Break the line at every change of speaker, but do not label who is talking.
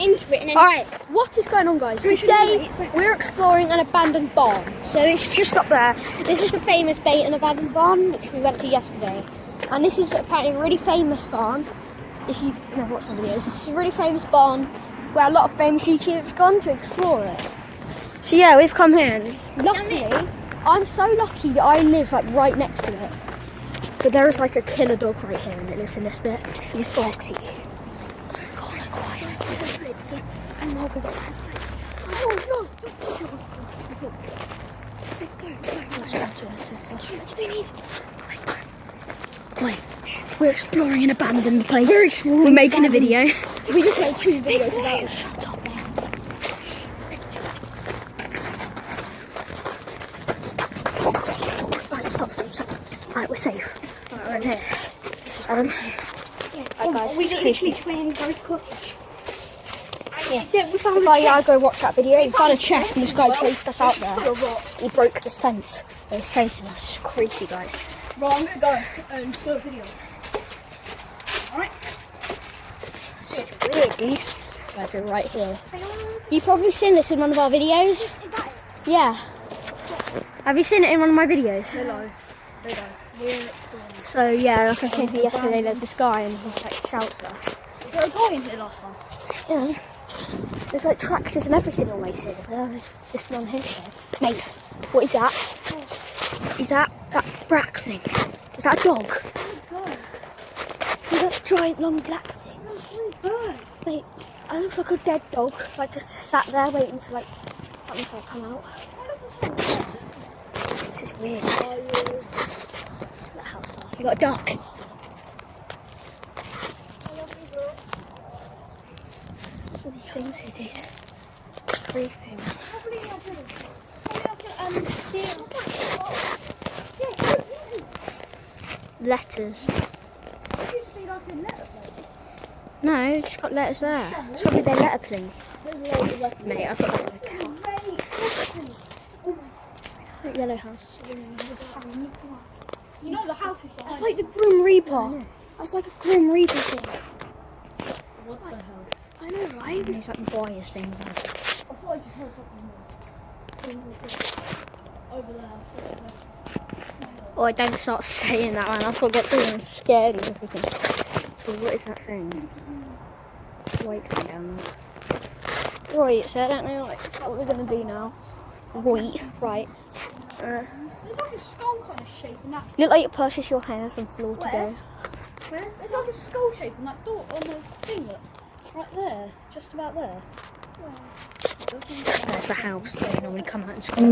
into it.
Alright, what is going on, guys? Today we're exploring an abandoned barn. So it's just up there. This is the famous Bayton abandoned barn, which we went to yesterday. And this is apparently a really famous barn. If you've never watched my videos, it's a really famous barn where a lot of famous YouTubers have gone to explore it. So yeah, we've come here. And luckily, I'm so lucky that I live like right next to it. But there is like a killer dog right here, and it lives in this bit. These dogs eat you. Wait, we're exploring an abandoned place. Very small. We're making a video.
We just made 2 videos about it.
Right, stop. Right, we're safe. Right, we're in here. Adam. Right, guys,
We literally playing Ghost Cottage. Yeah, we found
if I go watch that video, he found a chest and this guy chased us out there. He broke this fence. He was chasing us. Creepy, guys.
Right, I'm gonna go and do a video. Alright.
It's weird, dude. Guys, we're right here. You've probably seen this in one of our videos. Yeah. Have you seen it in one of my videos?
Hello.
So yeah, like I came here yesterday, there's this guy and he like shouts stuff.
Was there a guy in here last time?
Yeah. There's like tractors and everything always here. There's this one here. Mate, what is that? Is that black thing? Is that a dog? Is that a giant long black thing? Wait, that looks like a dead dog. Like just sat there waiting for like something to come out. This is weird. That house. You got a dog. All these things here, dude. Creepy, man. Letters. No, it's just got letters there. It's probably their letter, please. Mate, I thought it was like a yellow house.
You know the house is behind.
That's like the Grim Reaper. That's like a Grim Reaper thing.
What the hell?
I know, right? And he's like buying things.
I thought I just heard something over there.
Oh, I don't start saying that, man. I forget to get scared and everything. So what is that thing? White thing down there. Right, so I don't know what we're going to do now. Wait, right.
There's like a skull kind of shape in that.
Look like you purchase your hair from floor to door.
There's like a skull shape in that door on the thing. Look. Right there. Just about there.
There's the house that they normally come out and school.